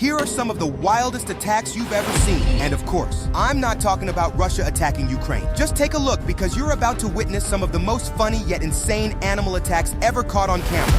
Here are some of the wildest attacks you've ever seen. And of course, I'm not talking about Russia attacking Ukraine. Just take a look because you're about to witness some of the most funny yet insane animal attacks ever caught on camera.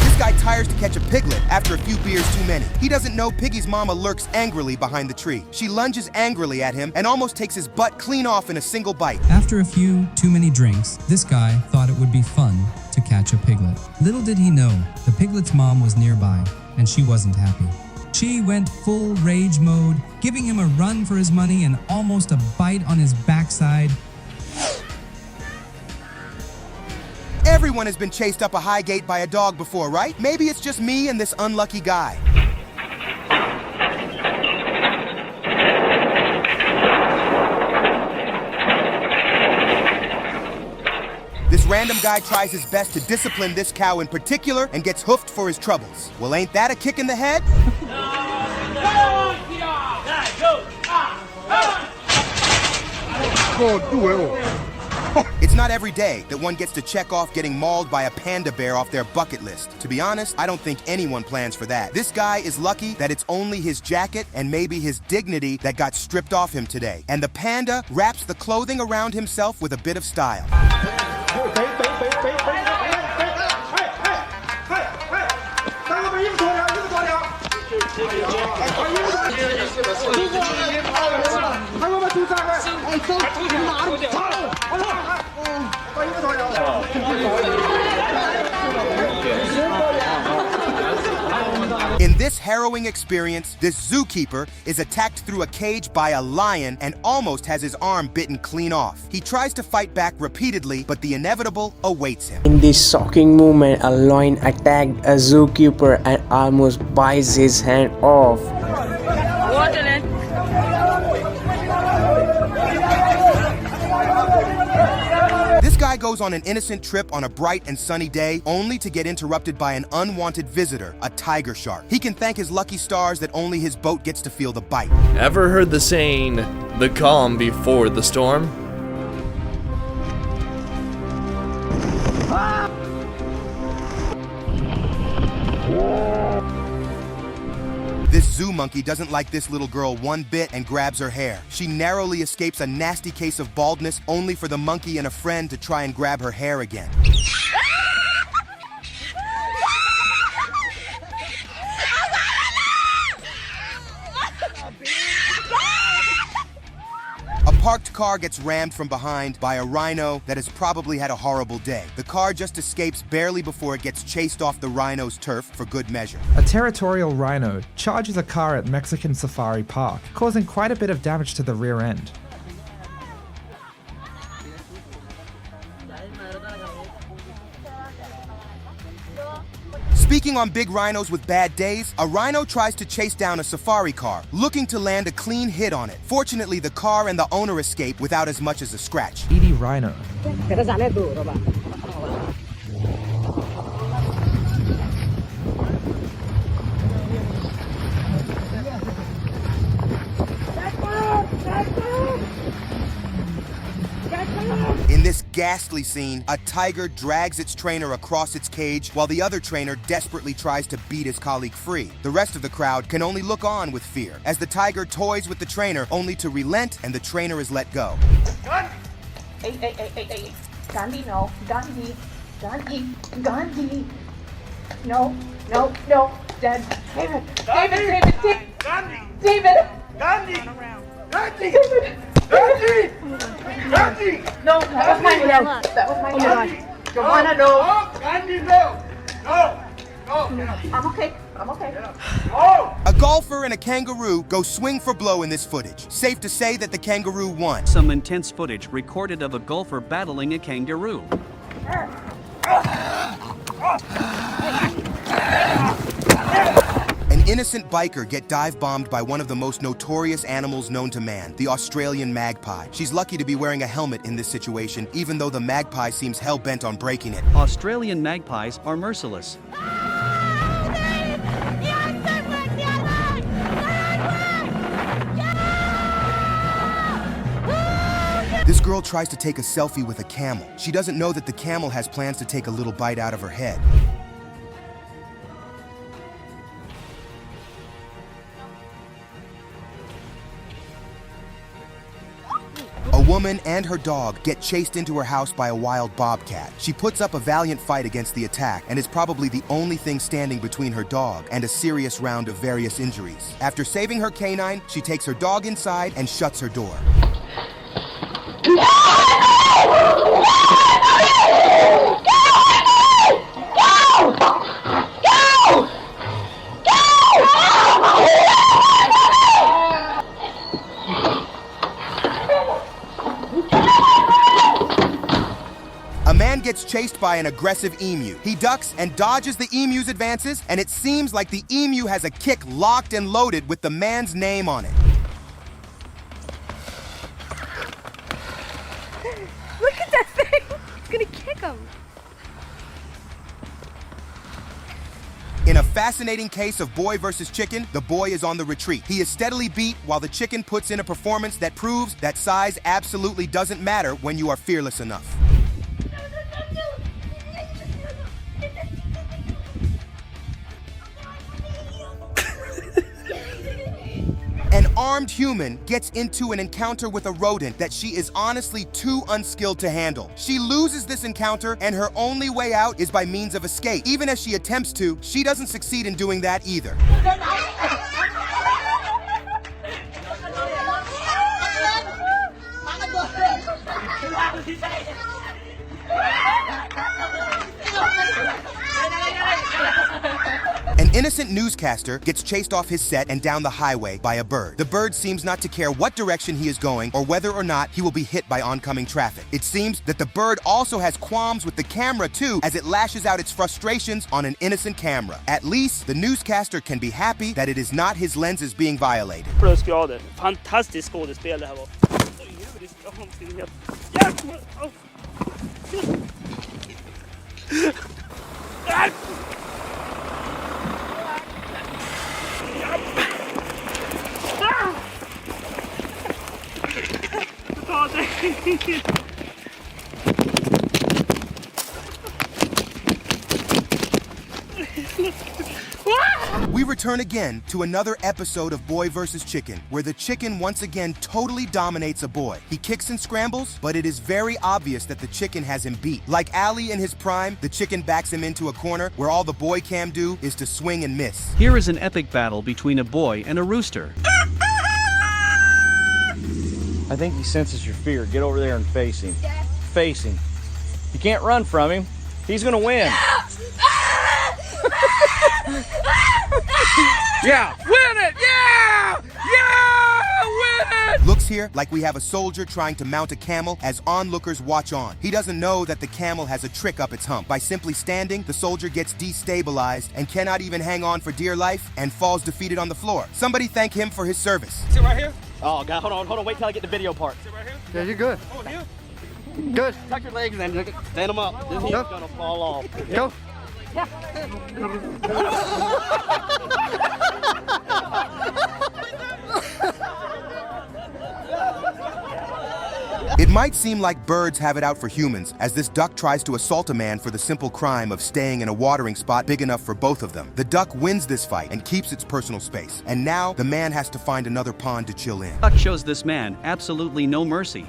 This guy tires to catch a piglet after a few beers too many. He doesn't know Piggy's mama lurks angrily behind the tree. She lunges angrily at him and almost takes his butt clean off in a single bite. After a few too many drinks, this guy thought it would be fun to catch a piglet. Little did he know, the piglet's mom was nearby, and she wasn't happy. She went full rage mode, giving him a run for his money and almost a bite on his backside. Everyone has been chased up a high gate by a dog before, right? Maybe it's just me and this unlucky guy. This random guy tries his best to discipline this cow in particular and gets hoofed for his troubles. Well, ain't that a kick in the head? It's not every day that one gets to check off getting mauled by a panda bear off their bucket list. To be honest, I don't think anyone plans for that. This guy is lucky that it's only his jacket and maybe his dignity that got stripped off him today. And the panda wraps the clothing around himself with a bit of style. In this harrowing experience, this zookeeper is attacked through a cage by a lion and almost has his arm bitten clean off. He tries to fight back repeatedly, but the inevitable awaits him. In this shocking moment, a lion attacked a zookeeper and almost bites his hand off. This guy goes on an innocent trip on a bright and sunny day, only to get interrupted by an unwanted visitor, a tiger shark. He can thank his lucky stars that only his boat gets to feel the bite. Ever heard the saying, the calm before the storm? This zoo monkey doesn't like this little girl one bit and grabs her hair. She narrowly escapes a nasty case of baldness, only for the monkey and a friend to try and grab her hair again. A parked car gets rammed from behind by a rhino that has probably had a horrible day. The car just escapes barely before it gets chased off the rhino's turf for good measure. A territorial rhino charges a car at Mexican Safari Park, causing quite a bit of damage to the rear end. Speaking on big rhinos with bad days, a rhino tries to chase down a safari car, looking to land a clean hit on it. Fortunately, the car and the owner escape without as much as a scratch. Edie Rhino. In this ghastly scene, a tiger drags its trainer across its cage while the other trainer desperately tries to beat his colleague free. The rest of the crowd can only look on with fear as the tiger toys with the trainer only to relent and the trainer is let go. Hey. Gandhi, no. Gandhi. No. David. Gandhi! No, that was my hand. That was my hand. Joanna, no. Gandhi, no. I'm okay. A golfer and a kangaroo go swing for blow in this footage. Safe to say that the kangaroo won. Some intense footage recorded of a golfer battling a kangaroo. An innocent biker get dive-bombed by one of the most notorious animals known to man, the Australian magpie. She's lucky to be wearing a helmet in this situation, even though the magpie seems hell-bent on breaking it. Australian magpies are merciless. This girl tries to take a selfie with a camel. She doesn't know that the camel has plans to take a little bite out of her head. A woman and her dog get chased into her house by a wild bobcat. She puts up a valiant fight against the attack and is probably the only thing standing between her dog and a serious round of various injuries. After saving her canine, she takes her dog inside and shuts her door. A man gets chased by an aggressive emu. He ducks and dodges the emu's advances, and it seems like the emu has a kick locked and loaded with the man's name on it. Look at that thing! It's gonna kick him. In a fascinating case of boy versus chicken, the boy is on the retreat. He is steadily beat while the chicken puts in a performance that proves that size absolutely doesn't matter when you are fearless enough. An armed human gets into an encounter with a rodent that she is honestly too unskilled to handle. She loses this encounter, and her only way out is by means of escape. Even as she attempts to, she doesn't succeed in doing that either. An innocent newscaster gets chased off his set and down the highway by a bird. The bird seems not to care what direction he is going or whether or not he will be hit by oncoming traffic. It seems that the bird also has qualms with the camera too, as it lashes out its frustrations on an innocent camera. At least, the newscaster can be happy that it is not his lenses being violated. Plusgrader. Fantastiskt skådespel det här var. We return again to another episode of Boy vs. Chicken, where the chicken once again totally dominates a boy. He kicks and scrambles, but it is very obvious that the chicken has him beat. Like Ali in his prime, the chicken backs him into a corner where all the boy can do is to swing and miss. Here is an epic battle between a boy and a rooster. I think he senses your fear. Get over there and face him. Face him. You can't run from him. He's gonna win. Yeah, win it! Yeah! Yeah! Win it! Looks here like we have a soldier trying to mount a camel as onlookers watch on. He doesn't know that the camel has a trick up its hump. By simply standing, the soldier gets destabilized and cannot even hang on for dear life and falls defeated on the floor. Somebody thank him for his service. Sit right here. Oh, God, hold on. Wait till I get the video part. Sit right here. Yeah, you're good. Oh, here. Good. Tuck your legs and stand them up. This he's Go. gonna fall off. Go. It might seem like birds have it out for humans, as this duck tries to assault a man for the simple crime of staying in a watering spot big enough for both of them. The duck wins this fight and keeps its personal space, and now the man has to find another pond to chill in. Duck shows this man absolutely no mercy.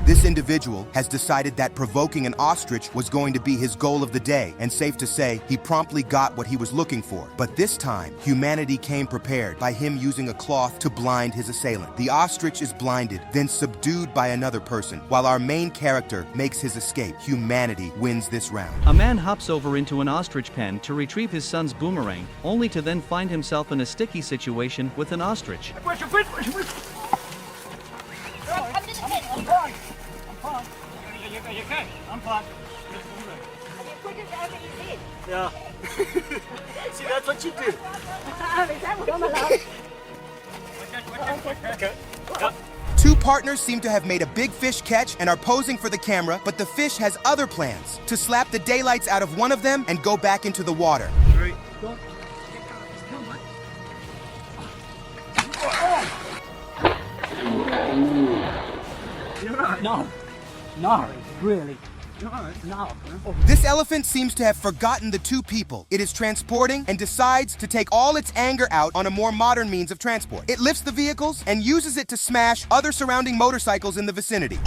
This individual has decided that provoking an ostrich was going to be his goal of the day, and safe to say, he promptly got what he was looking for. But this time, humanity came prepared by him using a cloth to blind his assailant. The ostrich is blinded, then subdued by another person. While our main character makes his escape, humanity wins this round. A man hops over into an ostrich pen to retrieve his son's boomerang, only to then find himself in a sticky situation with an ostrich. You okay? I'm fine. Yeah. See, that's what you do. Two partners seem to have made a big fish catch and are posing for the camera, but the fish has other plans: to slap the daylights out of one of them and go back into the water. No, really. No. This elephant seems to have forgotten the two people it is transporting and decides to take all its anger out on a more modern means of transport. It lifts the vehicles and uses it to smash other surrounding motorcycles in the vicinity.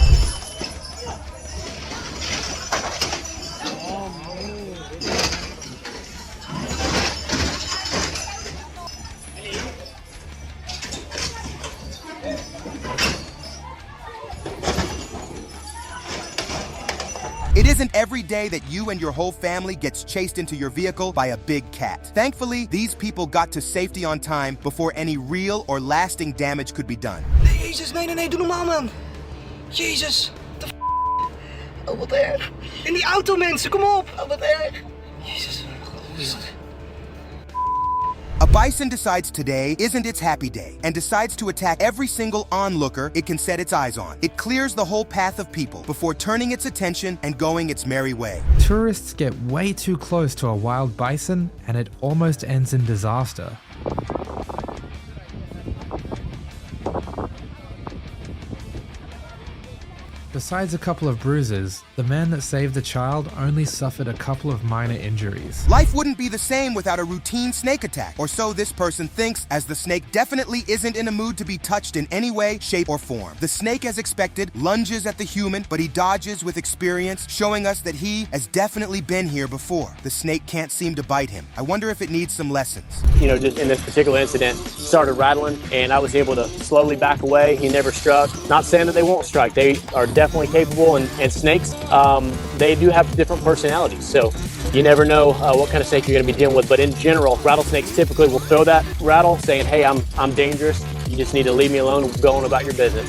It isn't every day that you and your whole family gets chased into your vehicle by a big cat. Thankfully, these people got to safety on time before any real or lasting damage could be done. Jezus, nee, doe normaal, man. Jezus, de Oh, wat erg. In die auto, mensen, kom op. Oh, wat erg. Jezus. A bison decides today isn't its happy day and decides to attack every single onlooker it can set its eyes on. It clears the whole path of people before turning its attention and going its merry way. Tourists get way too close to a wild bison and it almost ends in disaster. Besides a couple of bruises, the man that saved the child only suffered a couple of minor injuries. Life wouldn't be the same without a routine snake attack, or so this person thinks, as the snake definitely isn't in a mood to be touched in any way, shape, or form. The snake, as expected, lunges at the human, but he dodges with experience, showing us that he has definitely been here before. The snake can't seem to bite him. I wonder if it needs some lessons. You know, just in this particular incident, started rattling, and I was able to slowly back away. He never struck. Not saying that they won't strike. They are definitely capable, and snakes, they do have different personalities, so you never know what kind of snake you're going to be dealing with. But in general, rattlesnakes typically will throw that rattle saying, hey, I'm dangerous, you just need to leave me alone and go on about your business.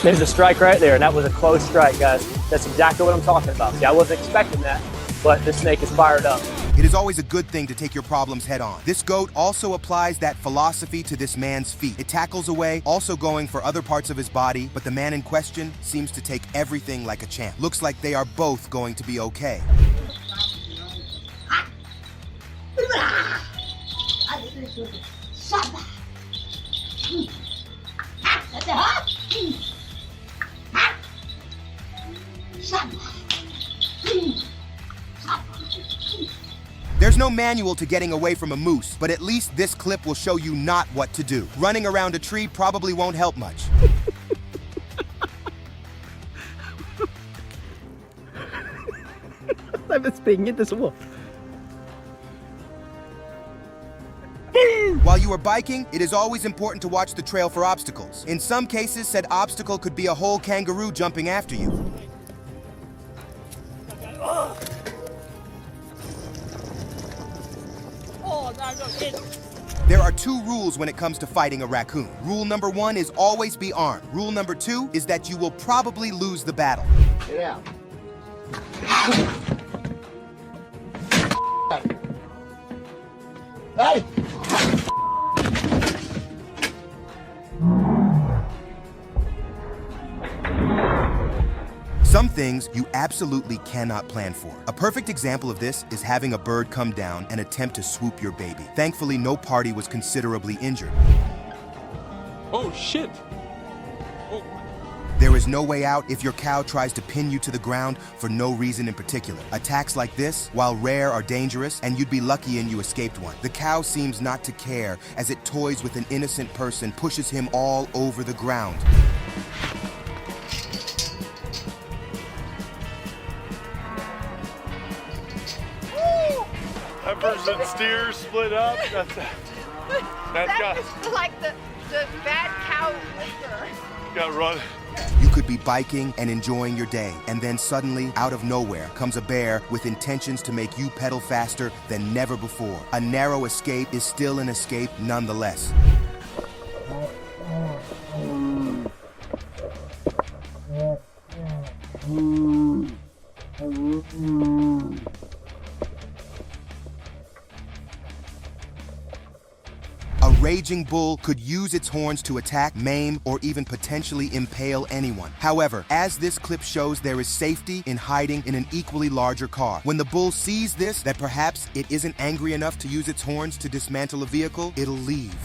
There's a strike right there, and that was a close strike, guys. That's exactly what I'm talking about. See, I wasn't expecting that, but this snake is fired up. It is always a good thing to take your problems head on. This goat also applies that philosophy to this man's feet. It tackles away, also going for other parts of his body, but the man in question seems to take everything like a champ. Looks like they are both going to be okay. There's no manual to getting away from a moose, but at least this clip will show you not what to do. Running around a tree probably won't help much. While you are biking, it is always important to watch the trail for obstacles. In some cases, said obstacle could be a whole kangaroo jumping after you. There are two rules when it comes to fighting a raccoon. Rule number 1 is always be armed. Rule number 2 is that you will probably lose the battle. Get out. Hey! Some things you absolutely cannot plan for. A perfect example of this is having a bird come down and attempt to swoop your baby. Thankfully, no party was considerably injured. Oh, shit! Oh. There is no way out if your cow tries to pin you to the ground for no reason in particular. Attacks like this, while rare, are dangerous, and you'd be lucky and you escaped one. The cow seems not to care as it toys with an innocent person, pushes him all over the ground. Heifers and steers split up. That's like the bad cow liquor. Got run. You could be biking and enjoying your day, and then suddenly, out of nowhere, comes a bear with intentions to make you pedal faster than never before. A narrow escape is still an escape nonetheless. A raging bull could use its horns to attack, maim, or even potentially impale anyone. However, as this clip shows, there is safety in hiding in an equally larger car. When the bull sees this, that perhaps it isn't angry enough to use its horns to dismantle a vehicle, it'll leave.